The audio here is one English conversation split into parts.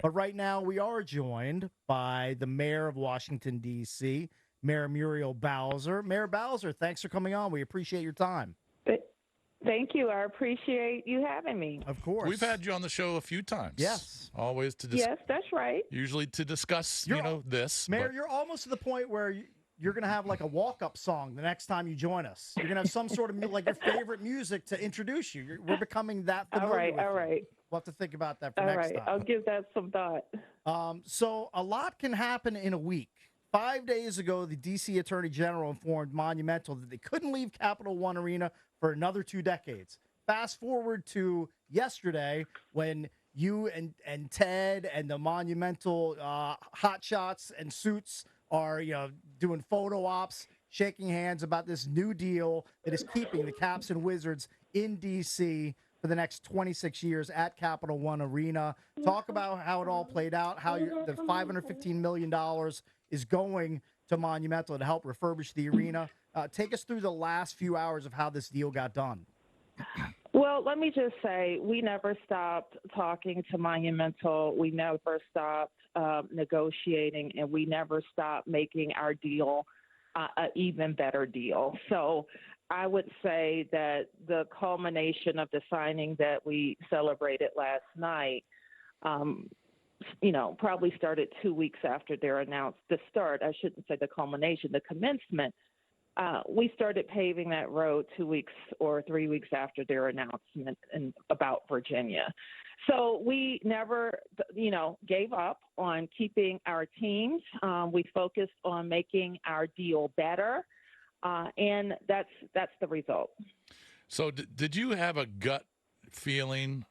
But right now, we are joined by the mayor of Washington, D.C., Mayor Muriel Bowser. Mayor Bowser, thanks for coming on. We appreciate your time. Th- Thank you. I appreciate you having me. Of We've course. had you on the show a few times. Yes. Always to Yes, that's right. usually to discuss, You're, this. Mayor, But you're almost to the point where you're going to have like a walk-up song the next time you join us. You're going to have some sort of like your favorite music to introduce you. We're becoming that All familiar right, with all you. right, We'll have to think about that for all next right. time. I'll give that some thought. So a lot can happen in a week. 5 days ago, the D.C. Attorney General informed Monumental that they couldn't leave Capital One Arena for another 2 decades. Fast forward to yesterday when you and Ted and the Monumental hotshots and suits are doing photo ops, shaking hands about this new deal that is keeping the Caps and Wizards in D.C. for the next 26 years at Capital One Arena. Talk about how it all played out, how the $515 million is going to Monumental to help refurbish the arena. Take us through the last few hours of how this deal got done. Well, let me just say, we never stopped talking to Monumental. We never stopped negotiating, and we never stopped making our deal an even better deal. So I would say that the culmination of the signing that we celebrated last night, probably started 2 weeks after they're announced. The start, I shouldn't say the culmination, the commencement. We started paving that road 2 weeks or 3 weeks after their announcement about Virginia. So we never, gave up on keeping our teams. We focused on making our deal better, and that's the result. so did you have a gut feeling,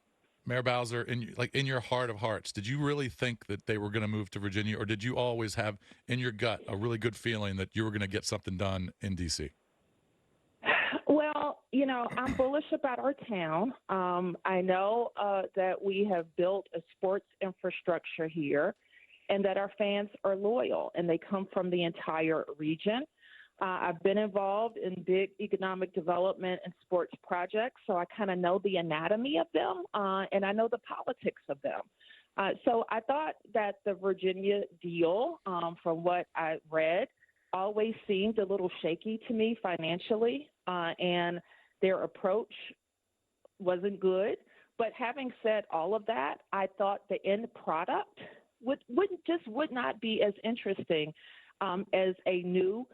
Mayor Bowser, in your heart of hearts? Did you really think that they were going to move to Virginia, or did you always have in your gut a really good feeling that you were going to get something done in D.C.? Well, I'm bullish about our town. I know that we have built a sports infrastructure here and that our fans are loyal and they come from the entire region. I've been involved in big economic development and sports projects, so I kind of know the anatomy of them and I know the politics of them. So I thought that the Virginia deal, from what I read, always seemed a little shaky to me financially, and their approach wasn't good. But having said all of that, I thought the end product would not be as interesting as a new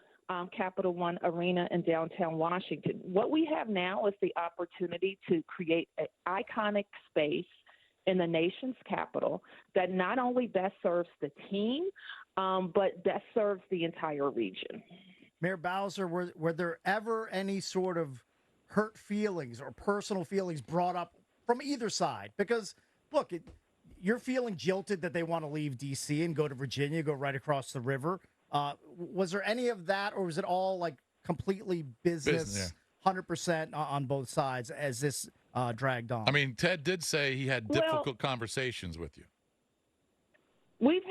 Capital One Arena in downtown Washington. What we have now is the opportunity to create an iconic space in the nation's capital that not only best serves the team, but best serves the entire region. Mayor Bowser, were there ever any sort of hurt feelings or personal feelings brought up from either side? Because, look, you're feeling jilted that they want to leave D.C. and go to Virginia, go right across the river. Was there any of that, or was it all like completely business, 100% on both sides as this dragged on? I mean, Ted did say he had difficult conversations with you. We've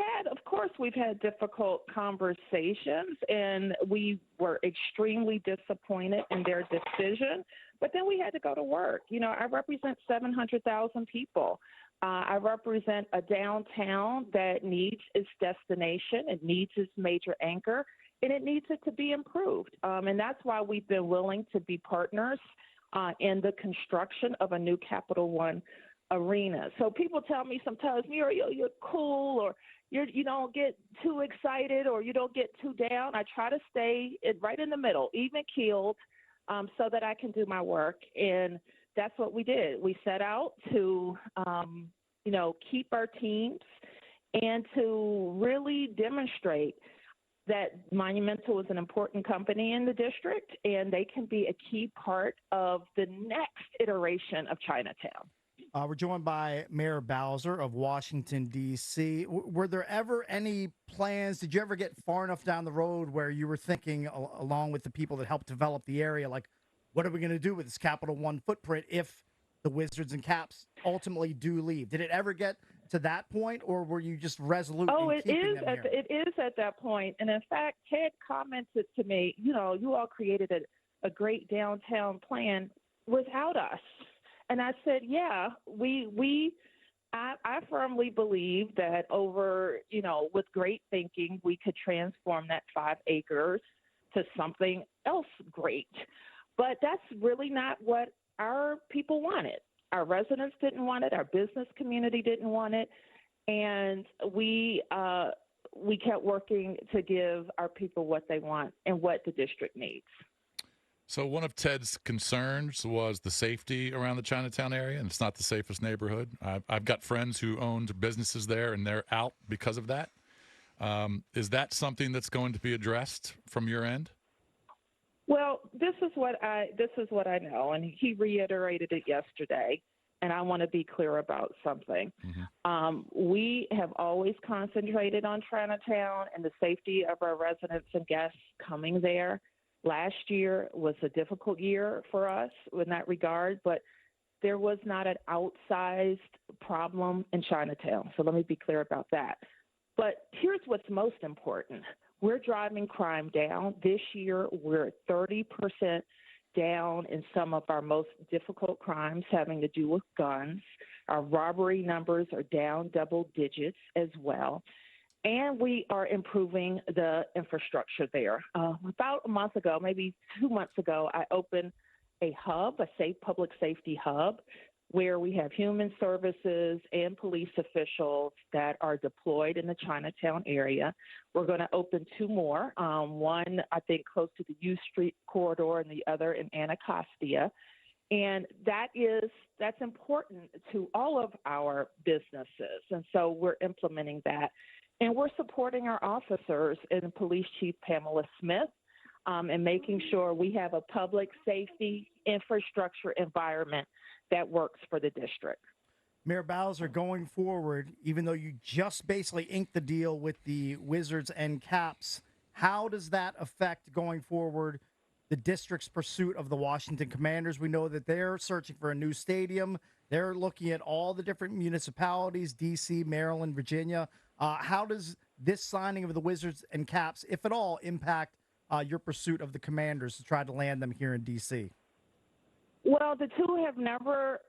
had difficult conversations, and we were extremely disappointed in their decision. But then we had to go to work. I represent 700,000 people. I represent a downtown that needs its destination, it needs its major anchor, and it needs it to be improved. And that's why we've been willing to be partners in the construction of a new Capital One Arena. So people tell me sometimes, Muriel, you're cool, or you don't get too excited, or you don't get too down. I try to stay right in the middle, even keeled, so that I can do my work. And that's what we did. We set out to, keep our teams and to really demonstrate that Monumental is an important company in the district, and they can be a key part of the next iteration of Chinatown. We're joined by Mayor Bowser of Washington, D.C. Were there ever any plans? Did you ever get far enough down the road where you were thinking, along with the people that helped develop the area, like, what are we going to do with this Capital One footprint if the Wizards and Caps ultimately do leave? Did it ever get to that point, or were you just resolute in keeping them here? It is at that point. And in fact, Ted commented to me, you all created a great downtown plan without us. And I said, yeah, we I firmly believe that over, with great thinking, we could transform that 5 acres to something else great. But that's really not what our people wanted. Our residents didn't want it. Our business community didn't want it, and we kept working to give our people what they want and what the district needs. So one of Ted's concerns was the safety around the Chinatown area, and it's not the safest neighborhood. I've got friends who owned businesses there, and they're out because of that. Is that something that's going to be addressed from your end? Well, this is what I know, and he reiterated it yesterday. And I want to be clear about something. Mm-hmm. We have always concentrated on Chinatown and the safety of our residents and guests coming there. Last year was a difficult year for us in that regard, but there was not an outsized problem in Chinatown. So let me be clear about that. But here's what's most important. We're driving crime down. This year, we're 30% down in some of our most difficult crimes having to do with guns. Our robbery numbers are down double digits as well. And we are improving the infrastructure there. About a month ago, maybe 2 months ago, I opened a hub, a safe public safety hub, where we have human services and police officials that are deployed in the Chinatown area. We're going to open 2 more, one, I think, close to the U Street corridor and the other in Anacostia. And that's important to all of our businesses. And so we're implementing that. And we're supporting our officers and Police Chief Pamela Smith and making sure we have a public safety infrastructure environment that works for the district. Mayor Bowser, going forward, even though you just basically inked the deal with the Wizards and Caps, how does that affect going forward the district's pursuit of the Washington Commanders? We know that they're searching for a new stadium. They're looking at all the different municipalities, D.C., Maryland, Virginia. How does this signing of the Wizards and Caps, if at all, impact your pursuit of the Commanders to try to land them here in D.C.? Well, the two have never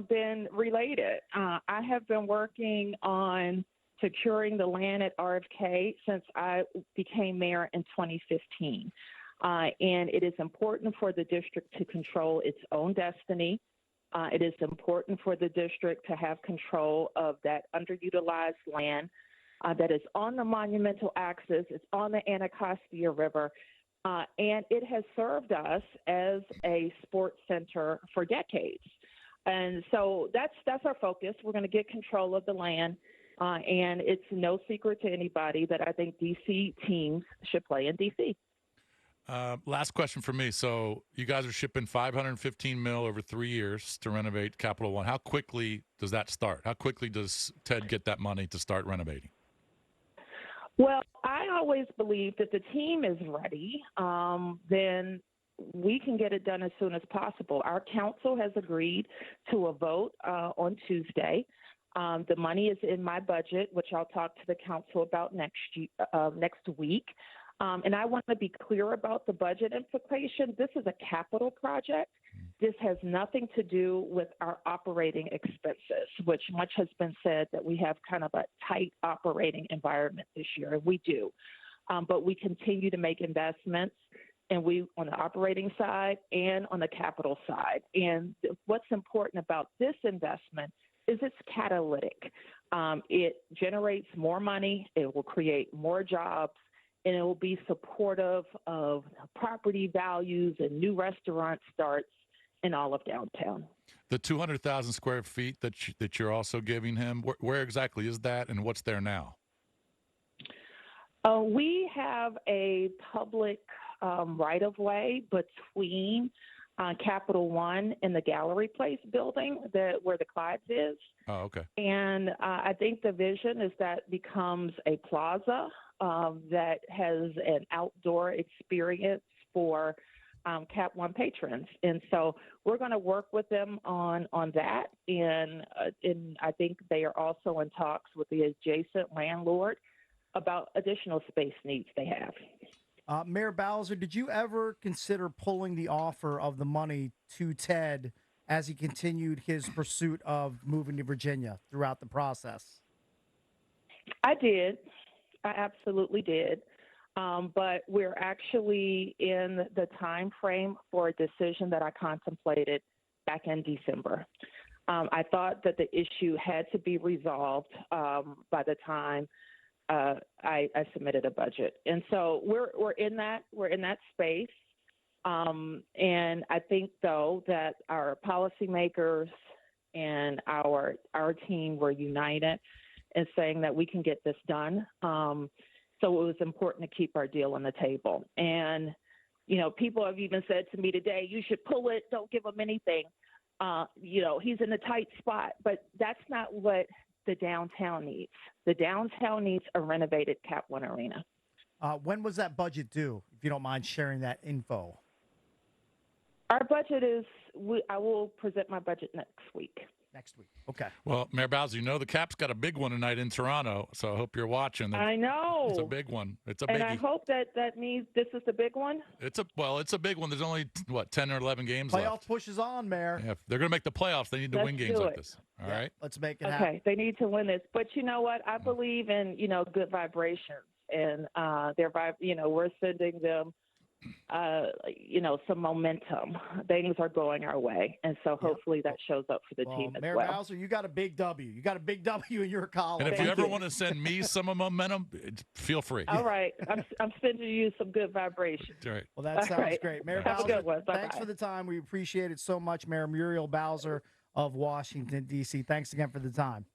been related. I have been working on securing the land at RFK since I became mayor in 2015. And it is important for the district to control its own destiny. It is important for the district to have control of that underutilized land that is on the Monumental axis. It's on the Anacostia River. And it has served us as a sports center for decades. And so that's our focus. We're going to get control of the land. And it's no secret to anybody that I think D.C. teams should play in D.C. Last question for me. So you guys are shipping $515 million over 3 years to renovate Capital One. How quickly does that start? How quickly does Ted get that money to start renovating? Well, I always believe that the team is ready, then we can get it done as soon as possible. Our council has agreed to a vote on Tuesday. The money is in my budget, which I'll talk to the council about next week. And I want to be clear about the budget implication. This is a capital project. This has nothing to do with our operating expenses, which much has been said that we have kind of a tight operating environment this year, and we do. But we continue to make investments, and we on the operating side and on the capital side. And what's important about this investment is it's catalytic. It generates more money. It will create more jobs. And it will be supportive of property values and new restaurant starts in all of downtown. The 200,000 square feet that you're also giving him, where exactly is that, and what's there now? We have a public right-of-way between Capital One and the Gallery Place building where the Clyde's is. Oh, okay. And I think the vision is that becomes a plaza that has an outdoor experience for Cap One patrons. And so we're going to work with them on that. And I think they are also in talks with the adjacent landlord about additional space needs they have. Mayor Bowser, did you ever consider pulling the offer of the money to Ted as he continued his pursuit of moving to Virginia throughout the process? I did. I absolutely did. But we're actually in the time frame for a decision that I contemplated back in December. I thought that the issue had to be resolved by the time I submitted a budget, and so we're in that space. And I think though that our policymakers and our team were united in saying that we can get this done. So it was important to keep our deal on the table. And people have even said to me today, "You should pull it. Don't give him anything." He's in a tight spot, but that's not what the downtown needs. The downtown needs a renovated Cap One Arena. When was that budget due, if you don't mind sharing that info? Our budget is, I will present my budget next week. Next week. Okay. Well, Mayor Bowser, the Cap's got a big one tonight in Toronto, so I hope you're watching. I know. It's a big one. It's a and biggie. I hope that means this is the big one. It's a big one. There's only 10 or 11 games Playoff left. pushes on, Mayor. Yeah, if they're going to make the playoffs, they need to win games like this. All right. Let's make it happen. Okay, they need to win this. But you know what? I believe in good vibrations, and we're sending them some momentum. Things are going our way, and so hopefully that shows up for the team as Mayor well. Bowser, you got a big W. You got a big W in your column. And if you ever want to send me some momentum, feel free. All right, I'm sending you some good vibrations. All right. Well, that sounds great. Mayor Have Bowser, a good one. Bye-bye. thanks for the time. We appreciate it so much. Mayor Muriel Bowser of Washington, D.C. Thanks again for the time.